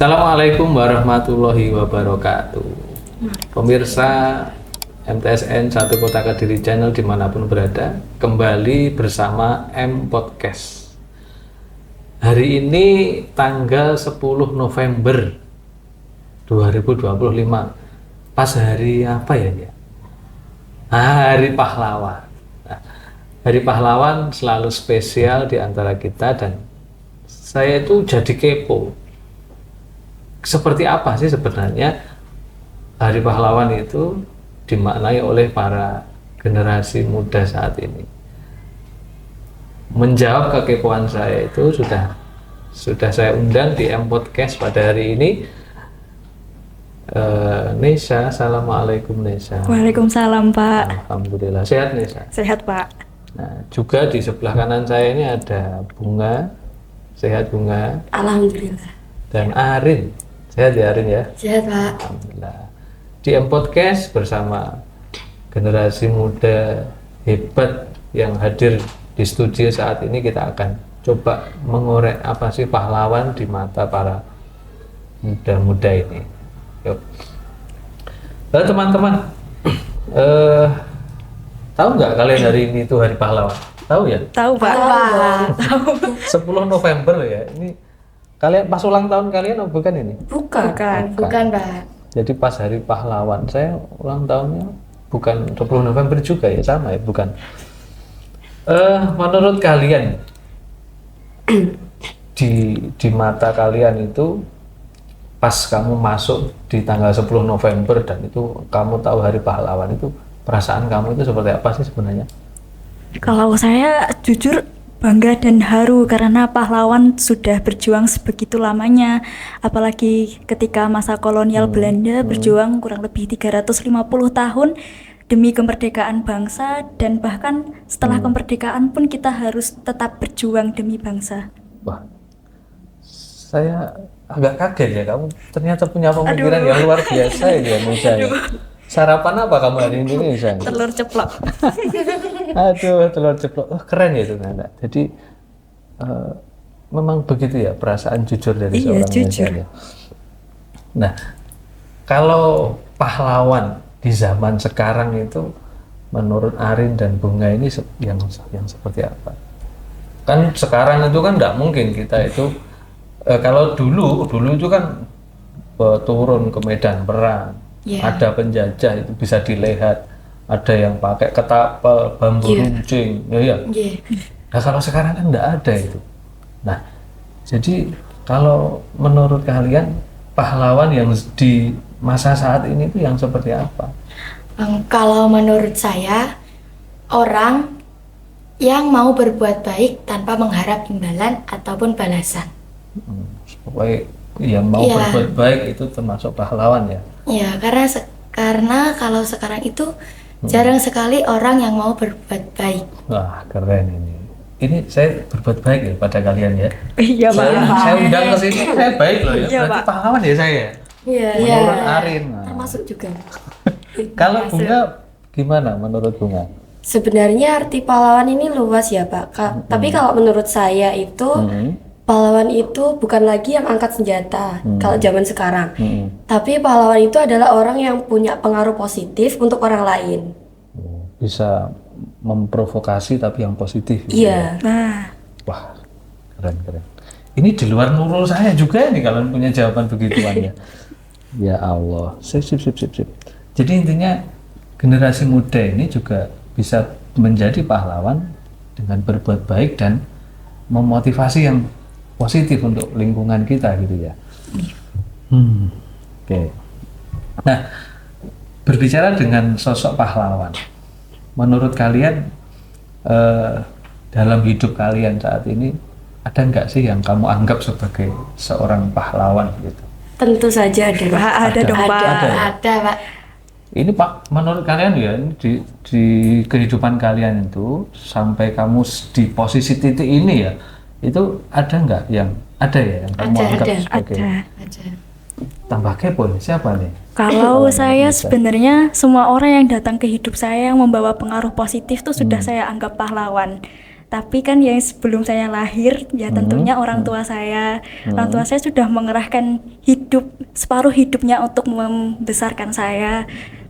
Assalamualaikum warahmatullahi wabarakatuh. Pemirsa MTSN 1 Kota Kediri Channel dimanapun berada, kembali bersama M Podcast. Hari ini tanggal 10 November 2025. Pas hari apa ya? Hari Pahlawan. Nah, Hari Pahlawan selalu spesial di antara kita dan saya itu jadi kepo. Seperti apa sih sebenarnya Hari Pahlawan itu dimaknai oleh para generasi muda saat ini? Menjawab kekepoan saya itu sudah saya undang di M Podcast pada hari ini. Nesha, assalamualaikum Nesha. Waalaikumsalam Pak. Alhamdulillah, sehat Nesha? Sehat Pak. Nah, juga di sebelah kanan saya ini ada Bunga, sehat Bunga? Alhamdulillah. Dan Arin, sehat ya Arin ya? Sehat Pak. Alhamdulillah. Di M Podcast bersama generasi muda hebat yang hadir di studio saat ini, kita akan coba mengorek apa sih pahlawan di mata para muda-muda ini. Yuk. Teman-teman, tahu nggak kalian hari ini itu Hari Pahlawan? Tahu ya? Tahu Pak. Tahu. 10 November ya. Ini kalian pas ulang tahun kalian atau bukan ini? Bukan. Bukan. Bukan Pak. Jadi pas Hari Pahlawan, saya ulang tahunnya bukan 20 November juga ya, sama ya, bukan. Menurut kalian di mata kalian itu pas kamu masuk di tanggal 10 November dan itu kamu tahu Hari Pahlawan, itu perasaan kamu itu seperti apa sih sebenarnya? Kalau saya jujur bangga dan haru karena pahlawan sudah berjuang sebegitu lamanya, apalagi ketika masa kolonial Belanda berjuang kurang lebih 350 tahun demi kemerdekaan bangsa, dan bahkan setelah kemerdekaan pun kita harus tetap berjuang demi bangsa. Wah, saya agak kaget ya, kamu ternyata punya pemikiran yang luar biasa ya Nisha. Sarapan apa kamu hari ini Nisha? Telur ceplok. Aduh, telur ceplok. Oh, keren ya itu Nana. Jadi memang begitu ya perasaan jujur dari Iya, seorang jujur. Nisha ya. Nah, kalau pahlawan di zaman sekarang itu menurut Arin dan Bunga ini yang seperti apa? Kan sekarang itu kan tidak mungkin kita itu kalau dulu itu kan turun ke medan perang, ada penjajah itu bisa dilihat, ada yang pakai ketapel, bambu runcing, ya. Nah kalau sekarang kan tidak ada itu. Nah jadi kalau menurut kalian pahlawan yang di masa saat ini itu yang seperti apa? Kalau menurut saya, orang yang mau berbuat baik tanpa mengharap imbalan ataupun balasan. Pokoknya yang mau berbuat baik itu termasuk pahlawan ya? Ya, karena kalau sekarang itu jarang sekali orang yang mau berbuat baik. Wah keren ini. Ini saya berbuat baik ya pada kalian ya. Iya Pak. Saya undang ke sini, saya baik loh ya. Iya, Berarti Pak. pahlawan ya saya. Iya. Menurut Arin. Nah. Termasuk juga. Kalau Bunga gimana menurut Bunga? Sebenarnya arti pahlawan ini luas ya Pak. Tapi kalau menurut saya itu pahlawan itu bukan lagi yang angkat senjata kalau zaman sekarang. Tapi pahlawan itu adalah orang yang punya pengaruh positif untuk orang lain. Bisa memprovokasi tapi yang positif. Gitu Iya. ya? Nah, Wah keren. Ini di luar nurul saya juga nih kalau punya jawaban begituan ya. Ya Allah. Sip. Jadi intinya generasi muda ini juga bisa menjadi pahlawan dengan berbuat baik dan memotivasi yang positif untuk lingkungan kita gitu ya. Oke. Nah, berbicara dengan sosok pahlawan, menurut kalian dalam hidup kalian saat ini ada nggak sih yang kamu anggap sebagai seorang pahlawan gitu? Tentu saja ada Pak. ada dong Pak. Ada Pak. Ini Pak, menurut kalian ya di kehidupan kalian itu sampai kamu di posisi titik ini ya, itu ada nggak yang kamu anggap sebagai Ada. tambah kepo nih, siapa nih? Kalau saya sebenarnya semua orang yang datang ke hidup saya yang membawa pengaruh positif tuh sudah saya anggap pahlawan. Tapi kan yang sebelum saya lahir, ya tentunya orang tua saya. Orang tua saya sudah mengerahkan separuh hidupnya untuk membesarkan saya.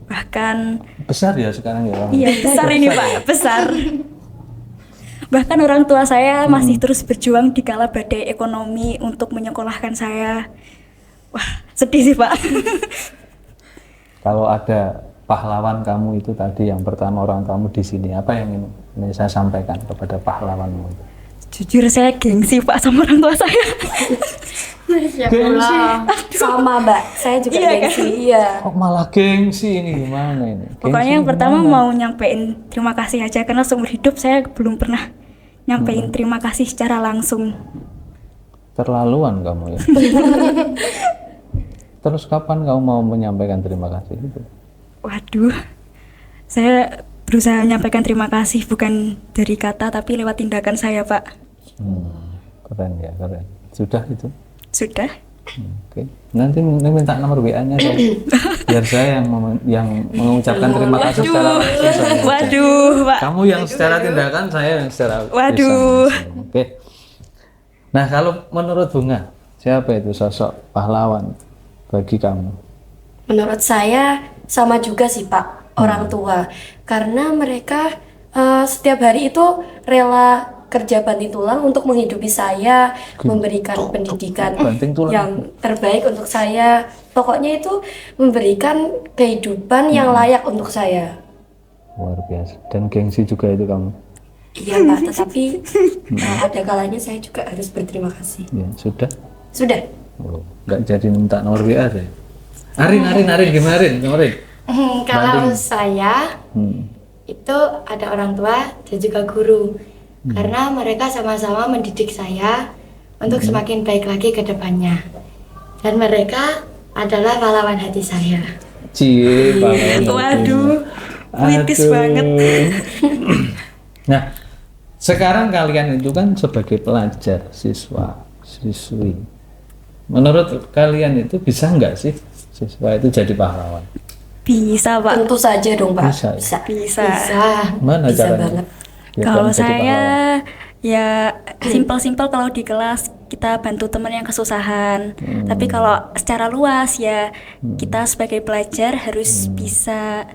Bahkan Besar ya sekarang ya? iya besar ini Pak, besar. Bahkan orang tua saya masih terus berjuang di kala badai ekonomi untuk menyekolahkan saya. Wah, sedih sih Pak. Kalau ada pahlawan kamu itu tadi yang pertama orang kamu di sini, apa yang ingin saya sampaikan kepada pahlawanmu itu? Jujur saya gengsi Pak sama orang tua saya. Gengsi? Sama Mbak, saya juga Iya, kan? gengsi. Iya. Kok malah gengsi ini gimana ini? Pokoknya yang Gengsi pertama gimana? mau nyampein terima kasih aja karena seumur hidup saya belum pernah nyampein terima kasih secara langsung. Terlaluan kamu ya. Terus kapan kamu mau menyampaikan terima kasih itu? Waduh, saya berusaha menyampaikan terima kasih bukan dari kata tapi lewat tindakan saya Pak. Keren ya, keren. Sudah itu? Sudah? Oke. Nanti minta nomor WA-nya saya. Biar saya yang mengucapkan terima kasih secara langsung. sama aja. Waduh Pak. Kamu yang secara tindakan, saya yang secara Waduh. lisan. Oke. Nah, kalau menurut Bunga, siapa itu sosok pahlawan bagi kamu? Menurut saya sama juga sih Pak, orang tua. Karena mereka setiap hari itu rela kerja banting tulang untuk menghidupi saya, memberikan pendidikan Banting tulang. yang terbaik untuk saya. Pokoknya itu memberikan kehidupan yang layak untuk saya. Luar biasa. Dan gengsi juga itu kamu. Iya Pak, tetapi ada kalanya saya juga harus berterima kasih. Ya, sudah. Sudah. Oh, nggak jadi minta nomor WA deh. Arin, gimana Arin? Kemarin. Kalau saya Hmm. itu ada orang tua dan juga guru, karena mereka sama-sama mendidik saya untuk semakin baik lagi ke depannya, dan mereka adalah pahlawan hati saya. Cie, pahlawan. Waduh, puitis Aduh. banget. Nah, sekarang kalian itu kan sebagai pelajar, siswa, siswi. Menurut kalian itu bisa nggak sih siswa itu jadi pahlawan? Bisa Pak, Tentu saja dong Pak. Bisa, ya? Bisa. bisa. Bisa. Mana Bisa caranya? banget. Biar Kalau kalian jadi saya pahlawan. ya simpel-simpel kalau di kelas kita bantu teman yang kesusahan. Tapi kalau secara luas ya kita sebagai pelajar harus bisa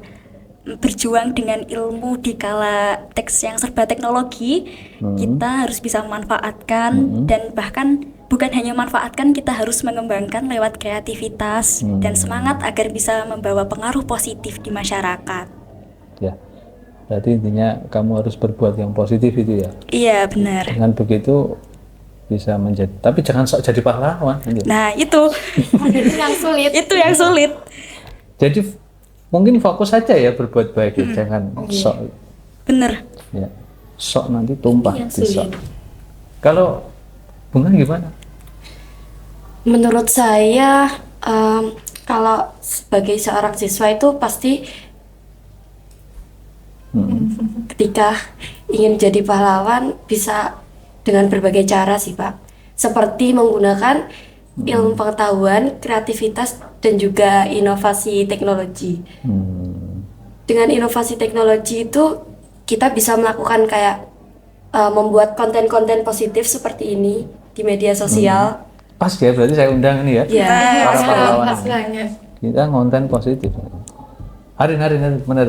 berjuang dengan ilmu di kala teks yang serba teknologi. Kita harus bisa memanfaatkan dan bahkan bukan hanya manfaatkan, kita harus mengembangkan lewat kreativitas dan semangat agar bisa membawa pengaruh positif di masyarakat. Ya, berarti intinya kamu harus berbuat yang positif itu ya. Iya benar. Dengan begitu bisa menjadi, tapi jangan sok jadi pahlawan. Gitu. Nah itu Itu yang sulit. itu yang sulit. Jadi mungkin fokus saja ya berbuat baik, ya. Jangan sok. Bener. Ya, sok nanti tumpah Yang di sok. sulit. Kalau Bunga gimana? Menurut saya, kalau sebagai seorang siswa itu pasti ketika ingin jadi pahlawan bisa dengan berbagai cara sih Pak. Seperti menggunakan ilmu pengetahuan, kreativitas, dan juga inovasi teknologi. Dengan inovasi teknologi itu kita bisa melakukan kayak membuat konten-konten positif seperti ini di media sosial. Pas ya, berarti saya undang ini ya. Ya, Para pahlawan. Pas banget. Kita konten positif. Hari benar.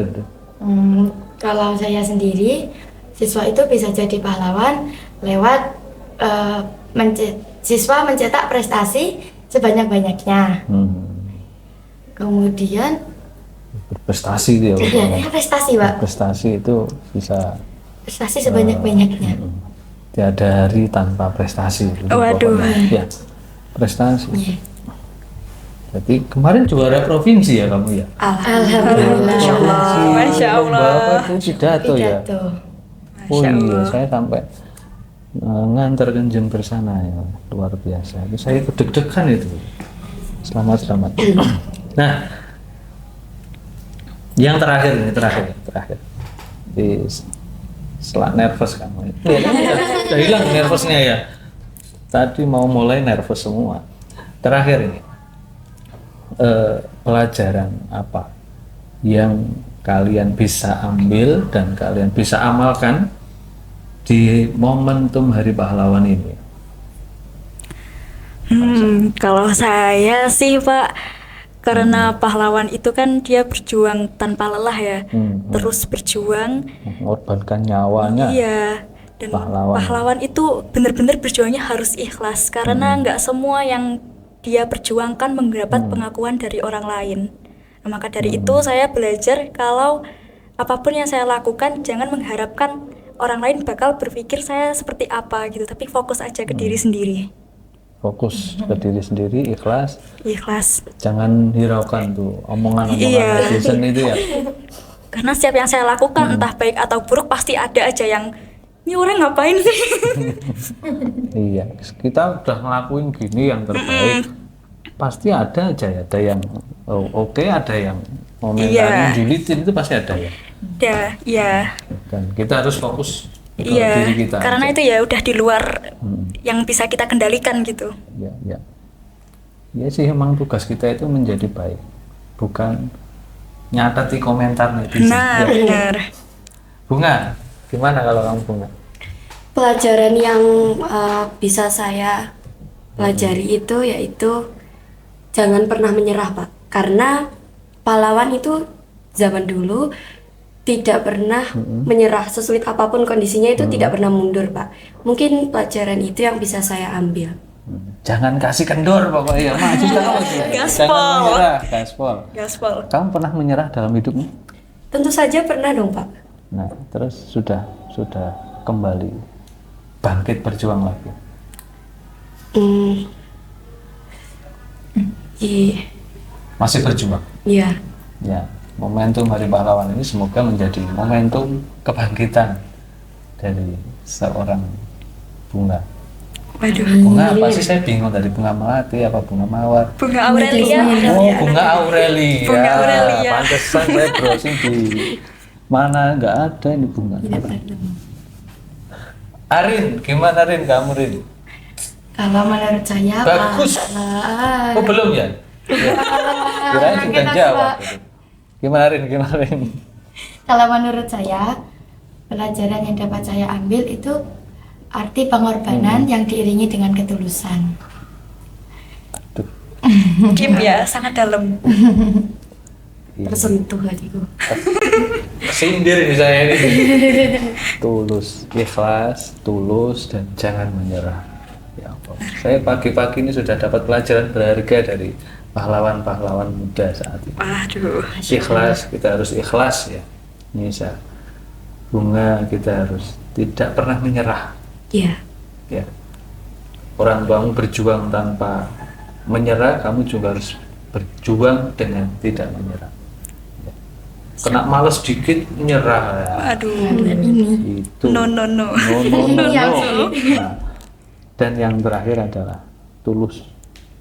Kalau saya sendiri, siswa itu bisa jadi pahlawan lewat siswa mencetak prestasi sebanyak-banyaknya. Kemudian Berprestasi itu ya. ya, prestasi Pak, Prestasi itu bisa prestasi sebanyak-banyaknya. tiada hari tanpa prestasi. Gitu, Waduh. pokoknya. Ya, prestasi. Iya. Jadi kemarin juara provinsi ya kamu ya? Alhamdulillah. Masya Allah. Masya Allah. Bapak itu pidato ya? Pidato. Oh iya, saya sampai ngantar ke Jember sana ya, luar biasa. Itu saya ikut deg-degan itu. Selamat. Nah, yang terakhir. Setelah nervous kamu. Ya, kan? Udah hilang nervousnya ya. Tadi mau mulai nervous semua. Terakhir ini, pelajaran apa yang kalian bisa ambil dan kalian bisa amalkan di momentum Hari Pahlawan ini? Kalau saya sih Pak, karena pahlawan itu kan dia berjuang tanpa lelah ya, terus berjuang. Mengorbankan nyawanya. Iya, dan Pahlawan. pahlawan itu benar-benar berjuangnya harus ikhlas karena nggak semua yang dia perjuangkan mendapat pengakuan dari orang lain. Nah, maka dari itu saya belajar kalau apapun yang saya lakukan jangan mengharapkan orang lain bakal berpikir saya seperti apa gitu, tapi fokus aja ke diri sendiri. Fokus ke diri sendiri, ikhlas. Ikhlas. Jangan hiraukan tuh omongan-omongan Iya. netizen itu ya. Karena setiap yang saya lakukan entah baik atau buruk pasti ada aja yang ini orang ngapain sih? Iya, kita udah ngelakuin gini yang terbaik. Pasti ada aja ya, ada yang oke, ada yang komentarin, julitin, itu pasti ada ya. Iya. Dan kita harus fokus ke Iya, diri kita. karena aja. itu ya udah di luar yang bisa kita kendalikan gitu. Ya. Ya sih, emang tugas kita itu menjadi baik, bukan nyatati komentar netizen. Nah, Ya. benar. Bunga, gimana kalau kamu Bunga? Pelajaran yang bisa saya pelajari itu yaitu jangan pernah menyerah, Pak. Karena pahlawan itu zaman dulu tidak pernah menyerah, sesulit apapun kondisinya itu tidak pernah mundur, Pak. Mungkin pelajaran itu yang bisa saya ambil. Jangan kasih kendor pokoknya, maju terus. Gaspol. Jangan menyerah, gaspol. Gaspol. Kamu pernah menyerah dalam hidupmu? Tentu saja pernah dong, Pak. Nah, terus sudah kembali bangkit berjuang lagi. Masih berjuang. Iya. Ya, momentum Hari Pahlawan ini semoga menjadi momentum kebangkitan dari seorang Bunga. Waduh. Bunga apa sih, saya bingung dari Bunga Melati apa Bunga Mawar. Bunga Aurelia. Oh, Bunga Aurelia. Bunga Aurelia. Pantesan saya browsing di mana nggak ada ini Bunga. Arin, gimana Rin? Kamu Rin? Kalau menurut saya Bagus. pahlawan. Oh belum ya? Kirain sudah Kita jawab. coba. Gimana Rin? Kalau menurut saya, pelajaran yang dapat saya ambil itu arti pengorbanan yang diiringi dengan ketulusan. Aduh, Deep ya, sangat dalam. Tersentuh hatiku. sindir nih saya ini. Tulus, ikhlas, tulus, dan jangan menyerah. Ya Allah. Saya pagi-pagi ini sudah dapat pelajaran berharga dari pahlawan-pahlawan muda saat ini. Waduh. Ikhlas, kita harus ikhlas ya. Nisa, Bunga, kita harus tidak pernah menyerah. Iya. Ya. Orang tuamu berjuang tanpa menyerah, kamu juga harus berjuang dengan tidak menyerah. Ya. Kena males dikit menyerah. Ya. Aduh. Itu. No. No. Nah, dan yang terakhir adalah tulus.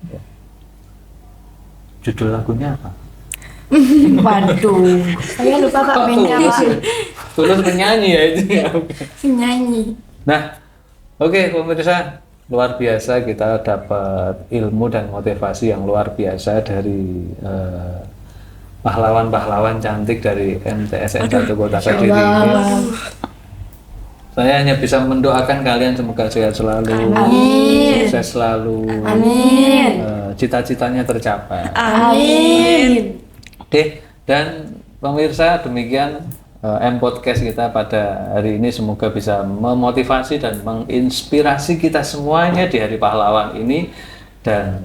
Ya. Judul lagunya apa? Waduh. Saya lupa Pak bandnya apa. Tulus penyanyi ya itu ya. Penyanyi. Nah, oke pemirsa, luar biasa kita dapat ilmu dan motivasi yang luar biasa dari pahlawan-pahlawan cantik dari MTSN 1 Kota Kediri ini. Saya hanya bisa mendoakan kalian semoga sehat selalu, sukses selalu, cita-citanya tercapai. Amin. Oke, dan pemirsa demikian M Podcast kita pada hari ini, semoga bisa memotivasi dan menginspirasi kita semuanya di Hari Pahlawan ini, dan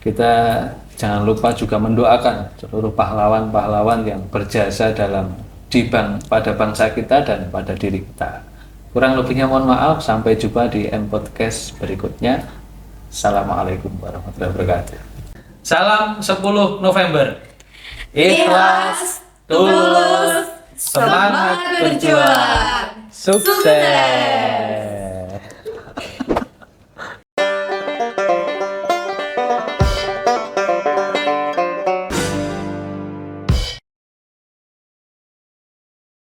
kita jangan lupa juga mendoakan seluruh pahlawan-pahlawan yang berjasa pada bangsa kita dan pada diri kita. Kurang lebihnya mohon maaf, sampai jumpa di M Podcast berikutnya. Assalamualaikum warahmatullahi wabarakatuh. Salam 10 November. Ikhlas, tulus, semangat berjuang, sukses.